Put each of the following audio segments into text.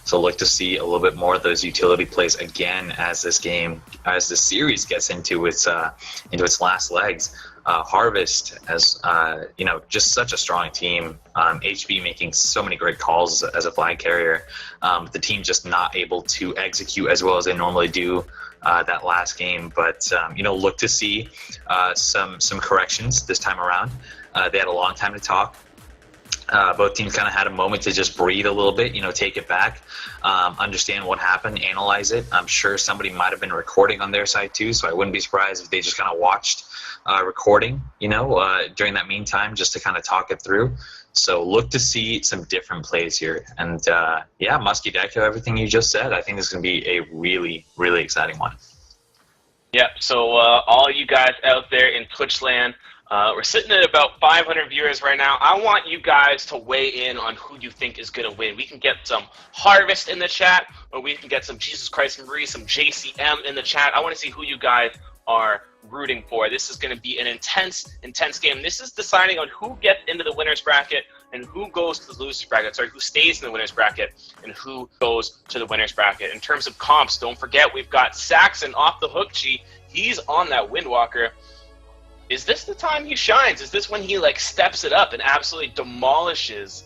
So look to see a little bit more of those utility plays again as the series gets into its last legs. Harvest as just such a strong team. HB making so many great calls as a flag carrier. The team just not able to execute as well as they normally do that last game. But look to see some corrections this time around. They had a long time to talk. Both teams kind of had a moment to just breathe a little bit, take it back, understand what happened, analyze it. I'm sure somebody might have been recording on their side too, so I wouldn't be surprised if they just kind of watched recording, during that meantime, just to kind of talk it through. So look to see some different plays here. And Muskie, to echo everything you just said, I think this is going to be a really, really exciting one. Yeah, so all you guys out there in Twitch land, we're sitting at about 500 viewers right now. I want you guys to weigh in on who you think is going to win. We can get some Harvest in the chat, or we can get some Jesus Christ Marie, some JCM in the chat. I want to see who you guys are rooting for. This is going to be an intense game. This is deciding on who gets into the winner's bracket and who goes to the loser's bracket. Sorry, who stays in the winner's bracket and who goes to the winner's bracket. In terms of comps, don't forget we've got Saxon off the hook G. He's on that Windwalker. Is this the time he shines? Is this when he steps it up and absolutely demolishes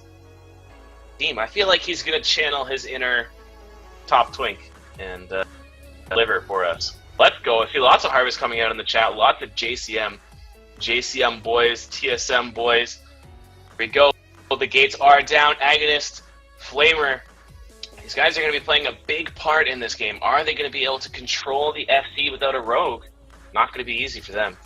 the team? I feel like he's going to channel his inner top twink and deliver for us. Let's go. I see lots of Harvest coming out in the chat. Lots of JCM boys, TSM boys. Here we go. The gates are down. Agonist, Flamer. These guys are going to be playing a big part in this game. Are they going to be able to control the FC without a rogue? Not going to be easy for them.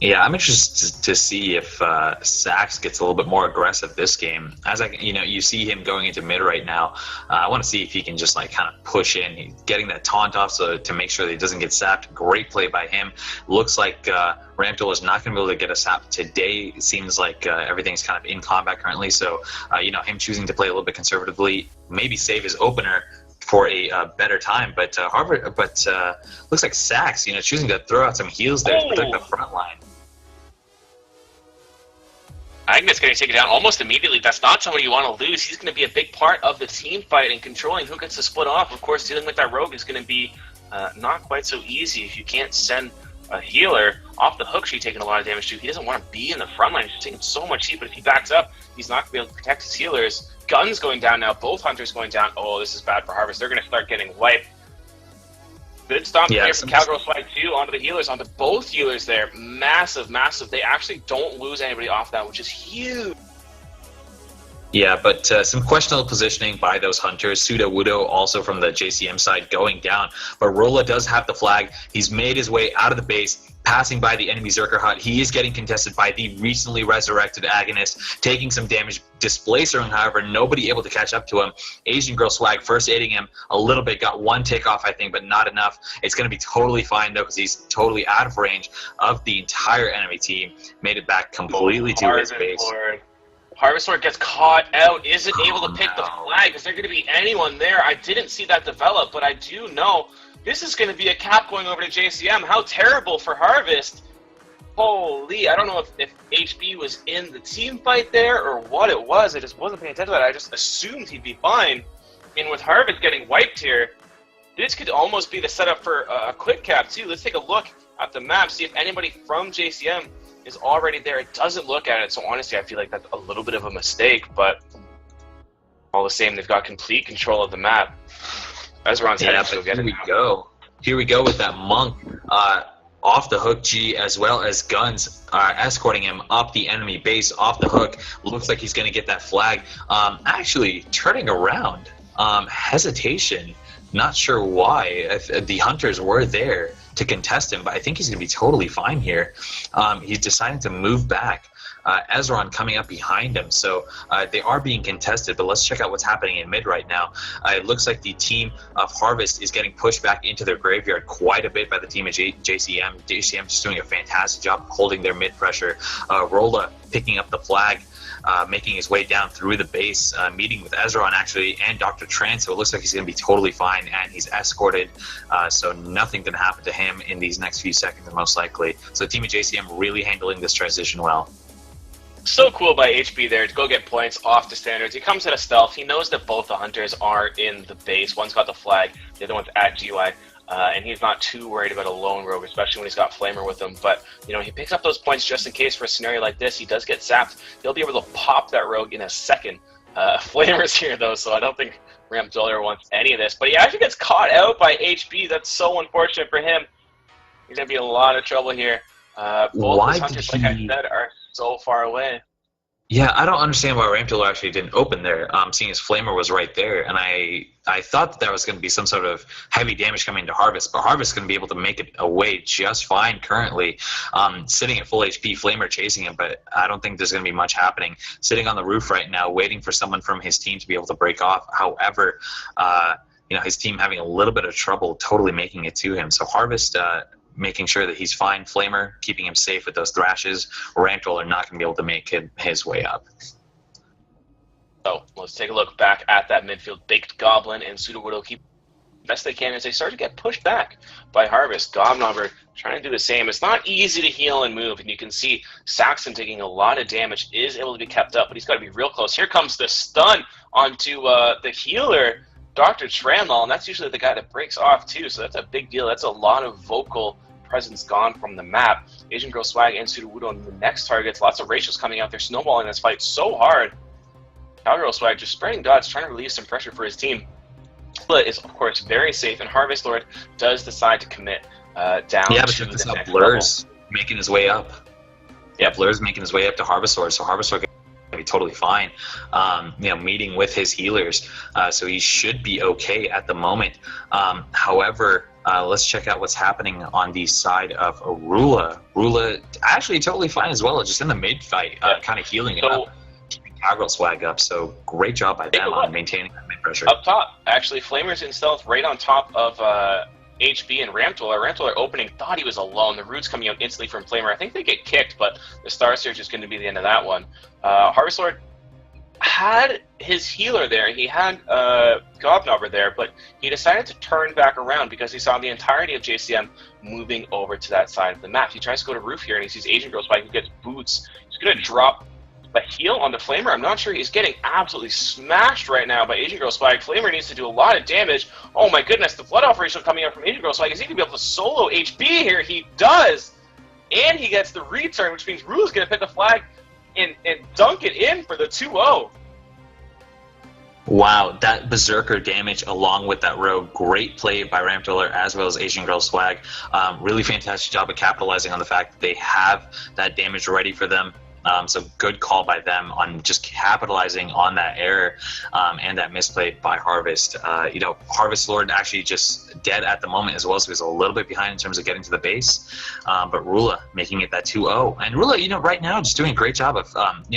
Yeah, I'm interested to see if Sax gets a little bit more aggressive this game. As you see him going into mid right now. I want to see if he can just kind of push in. He's getting that taunt off to make sure that he doesn't get sapped. Great play by him. Looks like Ramtil is not going to be able to get a sap today. It seems like everything's kind of in combat currently. So him choosing to play a little bit conservatively, maybe save his opener for a better time, but looks like Sax, choosing to throw out some heals there to protect the front line. Agnes going to take it down almost immediately. That's not somebody you want to lose. He's going to be a big part of the team fight and controlling who gets to split off. Of course, dealing with that rogue is going to be not quite so easy if you can't send a healer off the hook. She's taking a lot of damage too. He doesn't want to be in the front line. He's taking so much heat, but if he backs up, he's not going to be able to protect his healers. Guns going down now. Both Hunters going down. Oh, this is bad for Harvest. They're going to start getting wiped. Good stomp here from Cowgirl Swag 2 onto the healers, onto both healers there. Massive. They actually don't lose anybody off that, which is huge. Yeah, but some questionable positioning by those Hunters. Suda Wudo also from the JCM side going down. But Rolla does have the flag. He's made his way out of the base, passing by the enemy Zerker hut. He is getting contested by the recently resurrected Agonist, taking some damage, displacing him, however, nobody able to catch up to him. Asian Girl Swag first aiding him a little bit, got one takeoff, I think, but not enough. It's going to be totally fine, though, because he's totally out of range of the entire enemy team. Made it back completely to his base. Harvest Lord gets caught out, isn't able to pick the flag. Is there going to be anyone there? I didn't see that develop, but I do know this is going to be a cap going over to JCM. How terrible for Harvest. Holy, I don't know if HB was in the team fight there or what it was. I just wasn't paying attention to that. I just assumed he'd be fine. And with Harvest getting wiped here, this could almost be the setup for a quick cap too. Let's take a look at the map, see if anybody from JCM is already there. It doesn't look at it, so honestly I feel like that's a little bit of a mistake, but all the same, they've got complete control of the map. Ezra's heading to go get it. Here we go with that Monk off the hook G, as well as Guns escorting him up the enemy base off the hook. Looks like he's going to get that flag. Actually turning around. Hesitation. Not sure why. If the Hunters were there to contest him, but I think he's going to be totally fine here. He's deciding to move back. Ezron coming up behind him, so they are being contested, but let's check out what's happening in mid right now. It looks like the team of Harvest is getting pushed back into their graveyard quite a bit by the team of JCM. JCM just doing a fantastic job holding their mid pressure. Rolla picking up the flag, making his way down through the base, meeting with Ezron actually and Dr. Tran, so it looks like he's going to be totally fine, and he's escorted, so nothing can happen to him in these next few seconds most likely. So the team of JCM really handling this transition well. So cool by HB there to go get points off the standards. He comes at a stealth. He knows that both the hunters are in the base. One's got the flag, the other one's at GUI. And he's not too worried about a lone rogue, especially when he's got Flamer with him. But, he picks up those points just in case for a scenario like this. He does get zapped. He'll be able to pop that rogue in a second. Flamer's here, though, so I don't think Ramp Dollar wants any of this. But he actually gets caught out by HB. That's so unfortunate for him. He's going to be in a lot of trouble here. Both his hunters, like I said, are so far away. Yeah, I don't understand why Ramtula actually didn't open there, seeing as Flamer was right there. And I thought that was going to be some sort of heavy damage coming to Harvest, but Harvest is going to be able to make it away just fine currently. Sitting at full HP, Flamer chasing him, but I don't think there's going to be much happening. Sitting on the roof right now, waiting for someone from his team to be able to break off. However, his team having a little bit of trouble totally making it to him. So Harvest making sure that he's fine. Flamer keeping him safe with those thrashes. Ramtol are not going to be able to make his way up. So let's take a look back at that midfield. Baked Goblin and Sudowoodo keep best they can as they start to get pushed back by Harvest. Gobnobber trying to do the same. It's not easy to heal and move, and you can see Saxon taking a lot of damage, is able to be kept up, but he's got to be real close. Here comes the stun onto the healer, Dr. Tranlaw, and that's usually the guy that breaks off too, so that's a big deal. That's a lot of vocal presence gone from the map. Asian Girl Swag and Sudowoodo on the next targets. Lots of ratios coming out. They're snowballing this fight so hard. Cowgirl Swag just spreading dots, trying to relieve some pressure for his team. Split is, of course, very safe, and Harvest Lord does decide to commit down but to check this the out. next Blur's making his way up. Yeah, Blur's making his way up to Harvest Lord, so Harvest Lord can be totally fine, meeting with his healers, so he should be okay at the moment. However, let's check out what's happening on the side of Rula. Rula actually totally fine as well, just in the mid fight, kind of healing it up, keeping Cowgirl Swag up. So great job by them on maintaining that mid pressure. Up top, actually, Flamer's in stealth right on top of HB and Ramtoller. Ramtoller opening, thought he was alone. The roots coming out instantly from Flamer. I think they get kicked, but the Star Surge is going to be the end of that one. Harvest Lord had his healer there. He had Gobnobber there, but he decided to turn back around because he saw the entirety of JCM moving over to that side of the map. He tries to go to roof here, and he sees Asian Girl Spike who gets boots. He's going to drop a heal on the Flamer. I'm not sure. He's getting absolutely smashed right now by Asian Girl Spike. Flamer needs to do a lot of damage. Oh my goodness, the Blood Operation coming out from Asian Girl Spike. Is he going to be able to solo HB here? He does! And he gets the return, which means Rule's going to pick the flag and dunk it in for the 2-0. Wow, that Berserker damage along with that rogue, great play by Ramtoller as well as Asian Girl Swag. Really fantastic job of capitalizing on the fact that they have that damage ready for them. So good call by them on just capitalizing on that error and that misplay by Harvest. Harvest Lord actually just dead at the moment as well, so he's a little bit behind in terms of getting to the base. But Rula making it that 2-0. And Rula, right now just doing a great job of,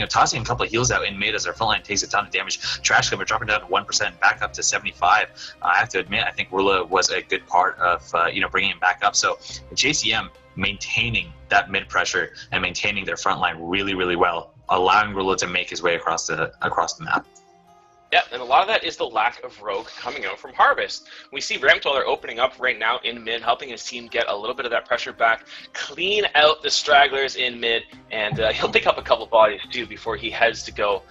tossing a couple of heals out in mid as their front line takes a ton of damage. Trash Cover dropping down to 1%, back up to 75. I have to admit, I think Rula was a good part of, bringing him back up. So JCM maintaining that mid pressure and maintaining their front line really, really well, allowing Rula to make his way across the map. Yeah, and a lot of that is the lack of rogue coming out from Harvest. We see Ramtoller opening up right now in mid, helping his team get a little bit of that pressure back, clean out the stragglers in mid, and he'll pick up a couple bodies too before he heads to go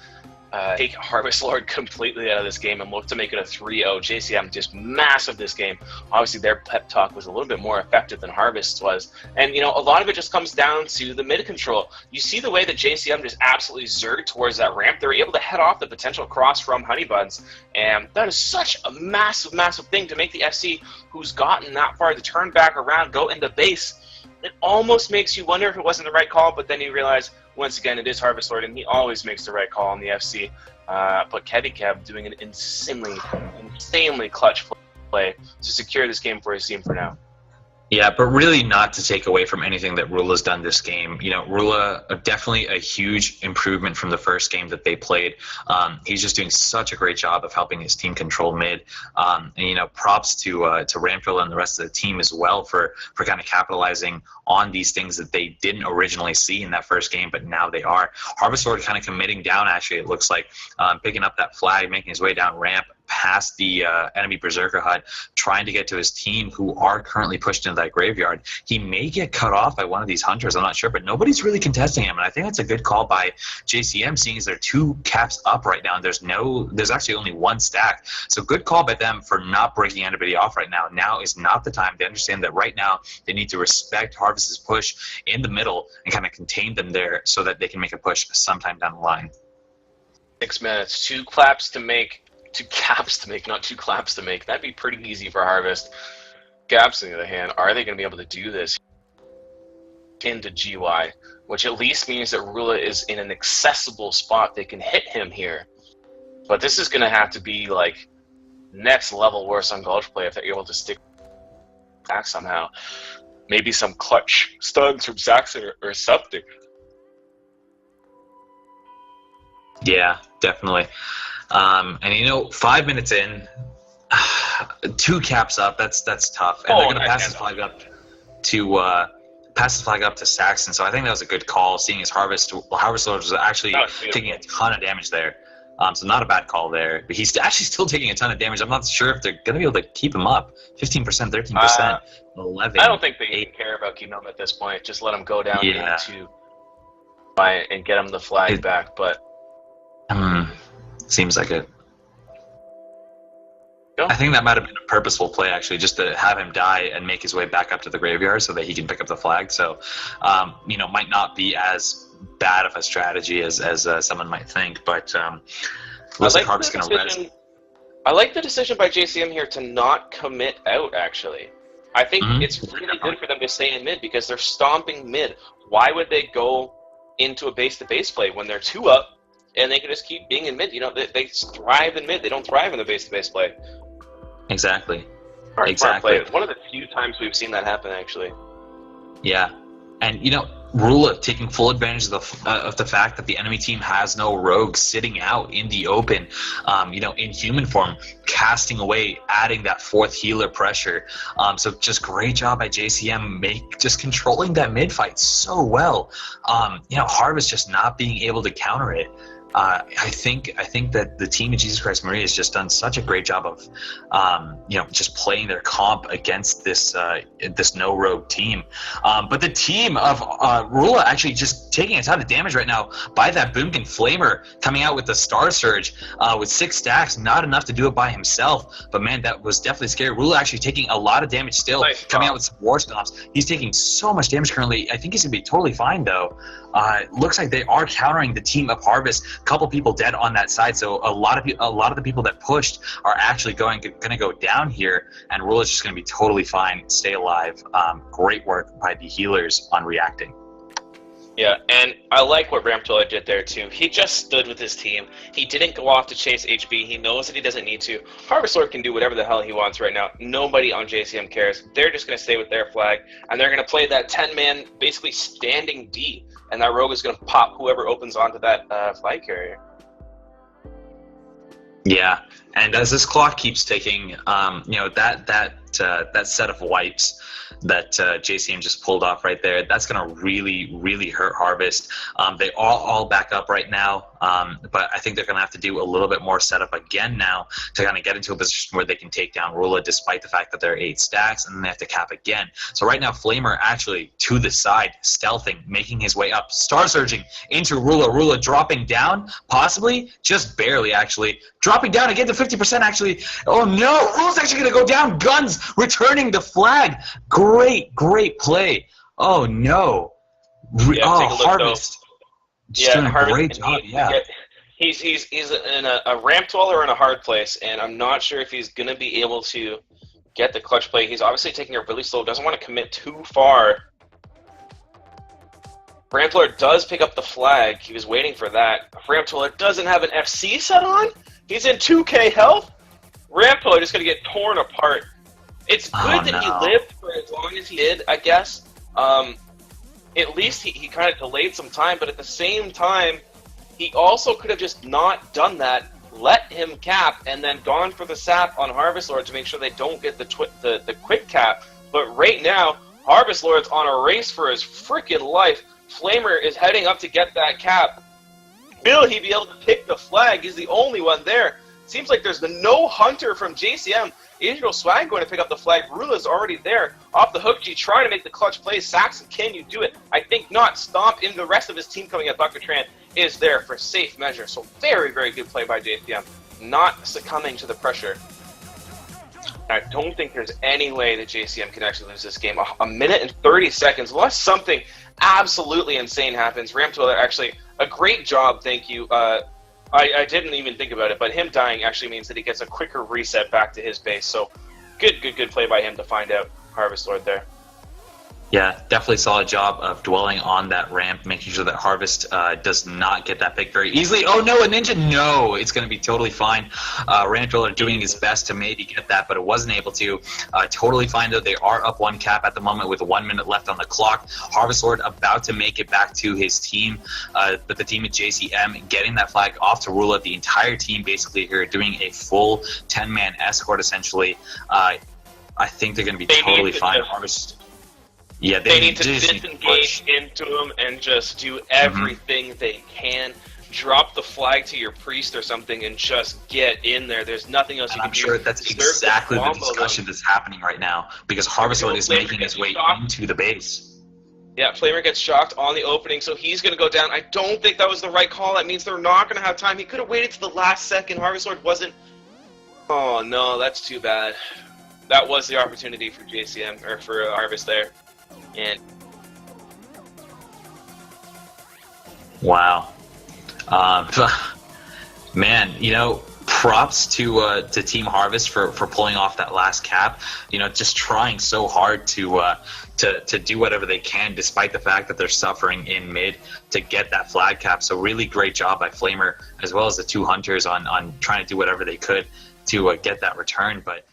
take Harvest Lord completely out of this game and look to make it a 3-0. JCM just massive this game. Obviously, their pep talk was a little bit more effective than Harvest's was. And, a lot of it just comes down to the mid control. You see the way that JCM just absolutely zerged towards that ramp. They were able to head off the potential cross from Honeybuns. And that is such a massive, massive thing to make the FC, who's gotten that far, to turn back around, go into base. It almost makes you wonder if it wasn't the right call, but then you realize, once again, it is Harvest Lord, and he always makes the right call on the FC. But Kevy Kev doing an insanely clutch play to secure this game for his team for now. Yeah, but really not to take away from anything that Rula's done this game. Rula, definitely a huge improvement from the first game that they played. He's just doing such a great job of helping his team control mid. And, props to Ramtoller and the rest of the team as well for kind of capitalizing on these things that they didn't originally see in that first game, but now they are. Harvest Lord kind of committing down, actually, it looks like, picking up that flag, making his way down ramp, past the enemy Berserker hut, trying to get to his team who are currently pushed into that graveyard. He may get cut off by one of these hunters, I'm not sure, but nobody's really contesting him, and I think that's a good call by JCM, seeing as they're 2 caps up right now, and there's actually only 1 stack. So good call by them for not breaking anybody off right now. Now is not the time. They understand that right now they need to respect Harvest's push in the middle and kind of contain them there so that they can make a push sometime down the line. 6 minutes, 2 claps to make, 2 caps to make, not 2 claps to make. That'd be pretty easy for Harvest. Caps, on the other hand, are they going to be able to do this into GY? Which at least means that Rula is in an accessible spot. They can hit him here. But this is going to have to be, like, next level worse on Gulch play if they're able to stick back somehow. Maybe some clutch stuns from Zaxxon or something. Yeah, definitely. And 5 minutes in, 2 caps up. That's tough. And they're going to pass the flag up to Zaxxon. So I think that was a good call, seeing as Harvest Lords was actually taking a ton of damage there. So not a bad call there. But he's actually still taking a ton of damage. I'm not sure if they're going to be able to keep him up. 15%, 13%, 11. I don't think they even care about keeping him at this point. Just let him go down into and get him the flag back. But seems like it. I think that might have been a purposeful play, actually, just to have him die and make his way back up to the graveyard so that he can pick up the flag. So, might not be as bad of a strategy as someone might think. But looks like Harvest going to res. I like the decision by JCM here to not commit out, actually. I think it's really good for them to stay in mid because they're stomping mid. Why would they go into a base-to-base play when they're 2 up and they can just keep being in mid? They thrive in mid. They don't thrive in the base-to-base play. Exactly. Exactly. It's one of the few times we've seen that happen, actually. Yeah. And, Rula taking full advantage of the fact that the enemy team has no rogue sitting out in the open, in human form, casting away, adding that 4th healer pressure. So just great job by JCM, just controlling that mid fight so well. Harvest just not being able to counter it. I think that the team of Jesus Christ Maria has just done such a great job of, just playing their comp against this no rogue team. But the team of Rula actually just taking a ton of damage right now by that Boomkin Flamer coming out with the Star Surge with 6 stacks, not enough to do it by himself. But man, that was definitely scary. Rula actually taking a lot of damage still, coming out with some War Stomps. He's taking so much damage currently. I think he's gonna be totally fine though. Looks like they are countering the team of Harvest. A couple people dead on that side, so a lot of the people that pushed are actually going to go down here, and Rula is just going to be totally fine, stay alive. Great work by the healers on reacting. Yeah, and I like what Ramtola did there too. He just stood with his team. He didn't go off to chase HB. He knows that he doesn't need to. Harvest Lord can do whatever the hell he wants right now. Nobody on JCM cares. They're just going to stay with their flag, and they're going to play that 10-man, basically standing D, and that rogue is going to pop whoever opens onto that flag carrier. Yeah, and as this clock keeps ticking, that set of wipes that JCM just pulled off right there, that's going to really, really hurt Harvest. They all back up right now, but I think they're going to have to do a little bit more setup again now to kind of get into a position where they can take down Rula despite the fact that they're 8 stacks, and then they have to cap again. So right now, Flamer actually to the side, stealthing, making his way up, Star Surging into Rula. Rula dropping down, possibly, just barely actually, dropping down again to 50% actually. Oh no, Rula's actually going to go down. Guns returning the flag. Great play. Oh no. Harvest. Yeah, doing Harvest, a great job. Yeah. He's in a ramp dweller in a hard place, and I'm not sure if he's going to be able to get the clutch play. He's obviously taking it really slow, doesn't want to commit too far. Ramp dweller does pick up the flag. He was waiting for that. Ramp dweller doesn't have an FC set on. He's in 2k health. Ramp dweller just going to get torn apart. It's good that he lived for as long as he did, I guess. At least he kind of delayed some time, but at the same time, he also could have just not done that, let him cap, and then gone for the sap on Harvest Lord to make sure they don't get the quick cap. But right now, Harvest Lord's on a race for his freaking life. Flamer is heading up to get that cap. Will he be able to pick the flag? He's the only one there. seems like there's no hunter from JCM. Adriel Swag going to pick up the flag. Rula's already there. Off the hook, G trying to make the clutch plays. Saxon, can you do it? I think not. Stomp in the rest of his team coming at Bucknertran is there for safe measure. So very, very good play by JCM. Not succumbing to the pressure. I don't think there's any way that JCM can actually lose this game. A minute and 30 seconds, unless something absolutely insane happens. Ramtwiller, actually, a great job, thank you. I didn't even think about it, but him dying actually means that he gets a quicker reset back to his base. So good play by him to find out Harvest Lord there. Yeah, definitely solid job of dwelling on that ramp, making sure that Harvest does not get that pick very easily. Oh no, a Ninja, no! It's going to be totally fine. Ramtwiller doing his best to maybe get that, but it wasn't able to. Totally fine though, they are up 1 cap at the moment with 1 minute left on the clock. Harvest Lord about to make it back to his team, but the team at JCM getting that flag off to Rula. The entire team basically here doing a full 10-man escort essentially. I think they're going to be totally fine. Harvest... Yeah, they need to disengage into him and just do everything they can. Drop the flag to your priest or something and just get in there. There's nothing else you can do. I'm sure that's exactly the discussion that's happening right now because Harvest Lord is making his way into the base. Yeah, Flamer gets shocked on the opening, so he's going to go down. I don't think that was the right call. That means they're not going to have time. He could have waited to the last second. Harvest Lord wasn't... Oh, no, that's too bad. That was the opportunity for JCM, or for Harvest there. And wow, man, you know, props to Team Harvest for pulling off that last cap. You know, just trying so hard to do whatever they can, despite the fact that they're suffering in mid to get that flag cap. So really great job by Flamer as well as the 2 hunters on trying to do whatever they could to get that return, but.